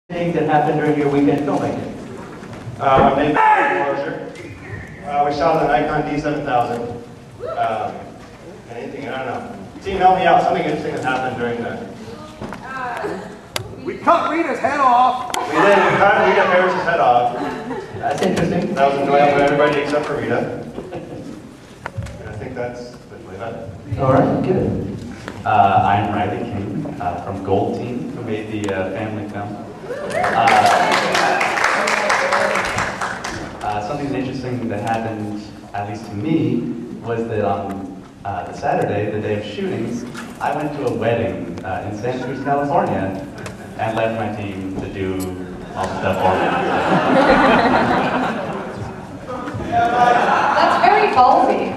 Thing that happened during your weekend filmmaking? Maybe closure. We shot an Nikon D7000. Anything, I don't know. Team, help me out. Something interesting that happened during the... We cut Rita's head off! We did. We cut Rita Harris's head off. That's interesting. That was enjoyable for everybody except for Rita. And I think that's about it. All right, good. I'm Riley King from Gold Team, who made the family film. Something interesting that happened, at least to me, was that on the Saturday, the day of shooting, I went to a wedding in Santa Cruz, California, and left my team to do all the stuff for me. That's very ballsy.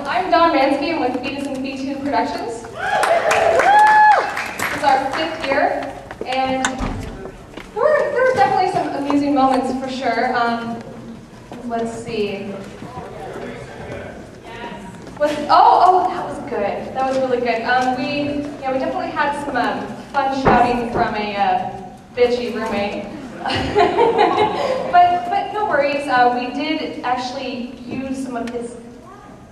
I'm Dawn Mansky. I'm with Fetus and B2 Productions. It's our 5th year, and there were definitely some amusing moments for sure. Let's see. Oh, that was good. That was really good. We definitely had some fun shouting from a bitchy roommate. but no worries. We did actually use some of his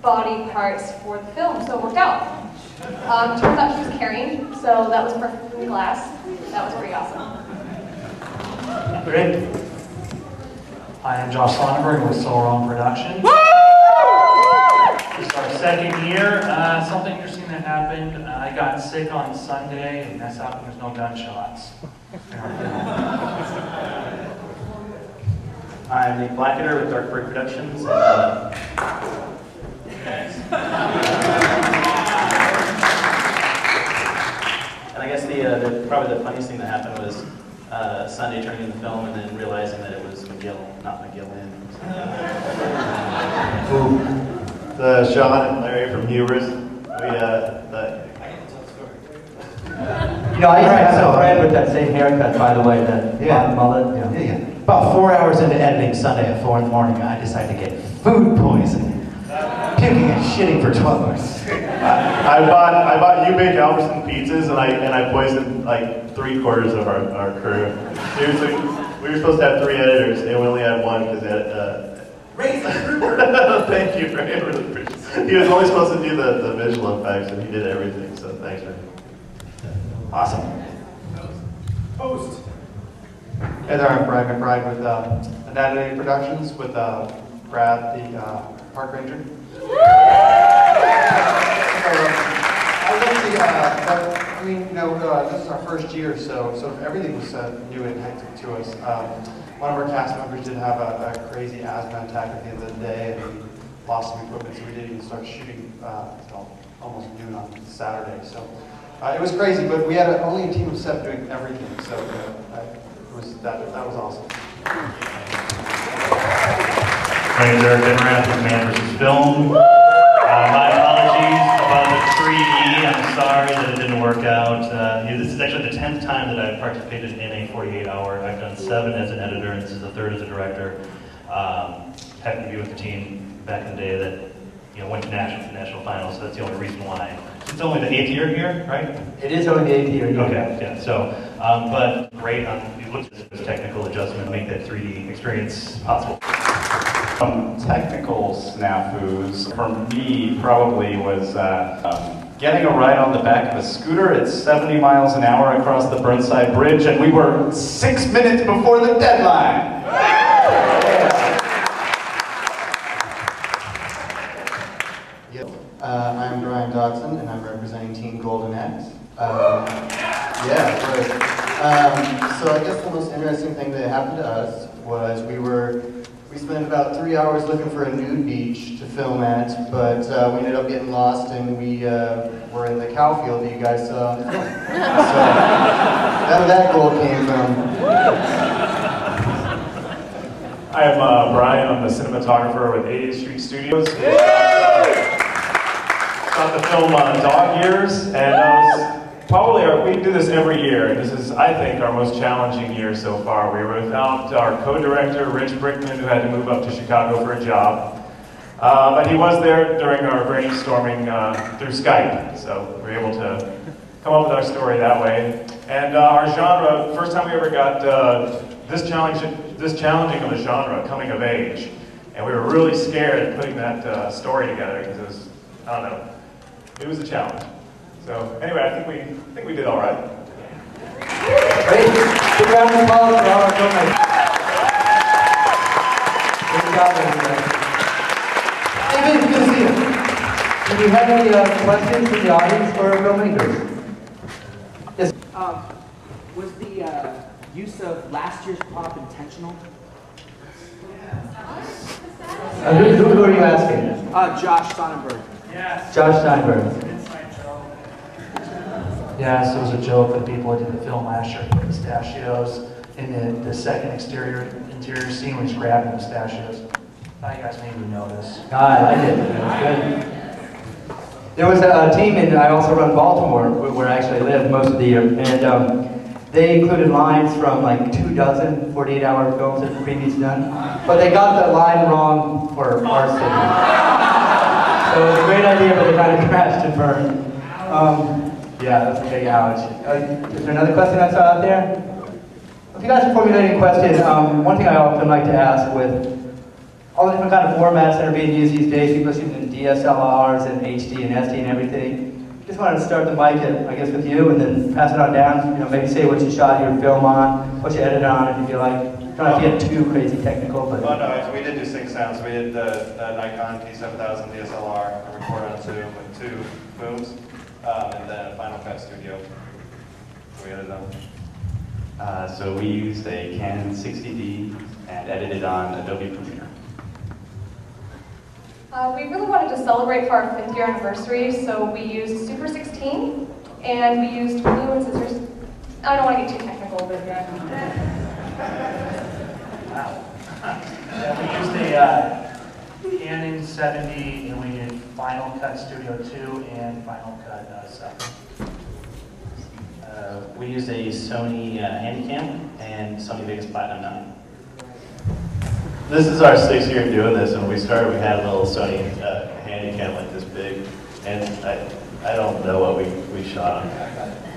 body parts for the film, so it worked out. Turns out he was carrying, so that was perfect in the glass. That was pretty awesome. Great. Hi, I'm Josh Sonnenberg with Soul Wrong Production. This is our 2nd year. Something interesting that happened. I got sick on Sunday, and that's how there's no gunshots. I'm Nick Blacketer with Dark Bird Productions. And I guess probably the funniest thing that happened was Sunday turning in the film and then realizing that it was McGill, not McGillin. Sean and Larry from Hubris. I used to have a friend with that same haircut, by the way, that mullet. Yeah. About 4 hours into editing Sunday at 4 in the morning, I decided to get food poisoning. Puking and shitting for 12 hours. I bought You-Bake Albertson pizzas and I poisoned like 3/4 of our crew. Seriously, we were supposed to have 3 editors and we only had 1 because Raise the grouper! Thank you, Ray. I really appreciate it. He was only supposed to do the visual effects and he did everything, so thanks, Ray. Awesome. Post. Hey there, I'm Brad McBride with Anatomy Productions with Brad, the park ranger. This is our first year, so everything was new and hectic to us. One of our cast members did have a crazy asthma attack at the end of the day, and we lost some equipment, so we didn't even start shooting until almost noon on Saturday. So it was crazy, but we had only a team of 7 doing everything, so that was awesome. My name is Eric Enrath with Man vs. Film. My apologies about the 3D. I'm sorry that it didn't work out. This is actually the 10th time that I've participated in a 48-hour. I've done 7 as an editor, and this is the 3rd as a director. Happened to be with the team back in the day that went to national finals, so that's the only reason why. It's only the 8th year here, right? It is only the 8th year. Okay, yeah. So, but great. We looked at this technical adjustment to make that 3D experience possible. Technical snafus for me probably was getting a ride on the back of a scooter at 70 miles an hour across the Burnside Bridge, and we were 6 minutes before the deadline. I'm Brian Dodson, and I'm representing Team Golden X. So I guess the most interesting thing that happened to us was we spent about 3 hours looking for a nude beach to film at, but we ended up getting lost, and we were in the cow field that you guys saw. So that goal came from. I'm Brian. I'm the cinematographer with 80th Street Studios. Shot the film Dog Years, and we do this every year, and this is, I think, our most challenging year so far. We were without our co-director, Rich Brickman, who had to move up to Chicago for a job. But he was there during our brainstorming through Skype, so we were able to come up with our story that way. And our genre, first time we ever got this challenging of a genre, coming of age. And we were really scared putting that story together because it was, I don't know, it was a challenge. So anyway, I think we did all right. Great. Big round of applause for all our filmmakers. Good job, everybody. Hey, Vince, good to see you. Do you have any questions from the audience for our filmmakers? Yes. Was the use of last year's prop intentional? Who are you asking? Josh Sonnenberg. Yes. Josh Steinberg. Yes, it was a joke for the people who did the film last year. Pistachios in the second interior scene when he's grabbing the pistachios. I thought you guys maybe notice. I did. It was good. There was a team, and I also run Baltimore, where I actually live most of the year, and they included lines from like 24 48-hour films that the previous done, but they got the line wrong for our city. So it was a great idea, but they kind of crashed and burned. Yeah, that's a big ouch. Is there another question I saw out there? If you guys are formulating questions, one thing I often like to ask with all the different kind of formats that are being used these days, people are using DSLRs and HD and SD and everything. Just wanted to start the mic, I guess, with you, and then pass it on down. You know, maybe say what you shot your film on, what you edited on, if you feel like. Don't have to get too crazy technical, but. Oh no, we did do sync sounds. We did the Nikon T7000 DSLR. I recorded on Zoom with 2 booms, and then a Final Cut Studio. We edited them. So we used a Canon 60D and edited on Adobe Premiere. We really wanted to celebrate for our 5th year anniversary, so we used Super 16, and we used glue and scissors. I don't want to get too technical, but Wow. Yeah, we used a Canon 70, and we did Final Cut Studio 2 and Final Cut 7. We used a Sony Handycam and Sony Vegas Platinum 9. This is our 6th year doing this, and when we started, we had a little Sony Handycam like this big, and I don't know what we shot on.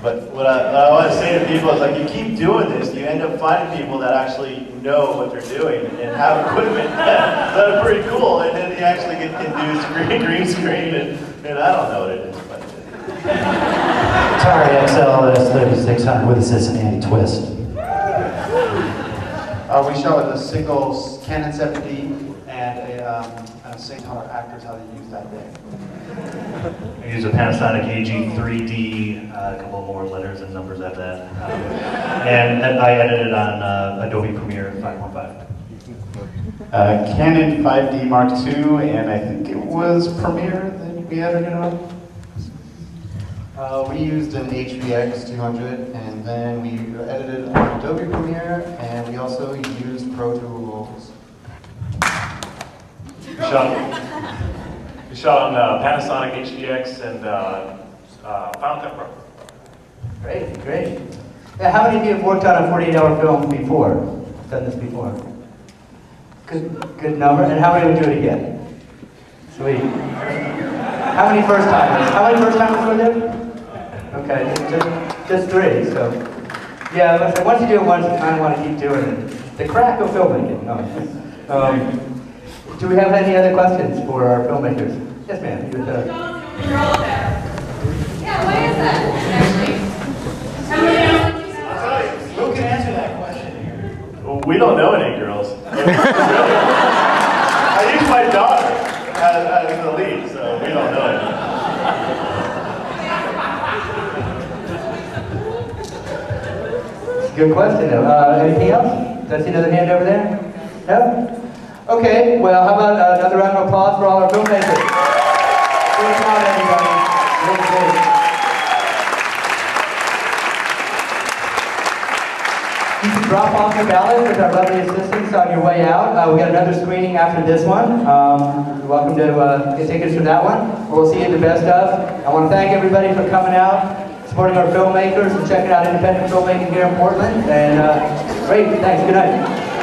But what I want to say to people is, like, you keep doing this, you end up finding people that actually know what they're doing and have equipment that are pretty cool, and then you actually can do green screen, and I don't know what it is. But Atari XL S3600 with assistant anti-twist. We shot with a single Canon 70D and a single actors how they use that day. I used a Panasonic AG3D, a couple more letters and numbers at that, and I edited on Adobe Premiere 5.5. Canon 5D Mark II, and I think it was Premiere that we edited on. We used an HVX 200, and then we edited on Adobe Premiere, and we also used Pro Tools. We shot on Panasonic HDX and Final Cut Pro. Great, great. Yeah, how many of you have worked on a 48-hour film before? Done this before? Good number. And how many would do it again? Sweet. How many first timers? How many first timers were there? Okay, just 3. So, yeah. Once you do it once, you kind of want to keep doing it. The crack of filmmaking. No. Do we have any other questions for our filmmakers? Yes, ma'am. You're all there. Yeah, why is that, actually? Who can answer that question? Well, we don't know any girls. I used my daughter as the lead, so we don't know any. Good question, though. Anything else? Did I see another hand over there? No? Okay, well, how about another round of applause for all our filmmakers? Good job, everybody. Great, great. You can drop off your ballots with our lovely assistants on your way out. We got another screening after this one. You're welcome to get tickets for that one. We'll see you at the best of. I want to thank everybody for coming out, supporting our filmmakers, and checking out independent filmmaking here in Portland. And great, thanks. Good night.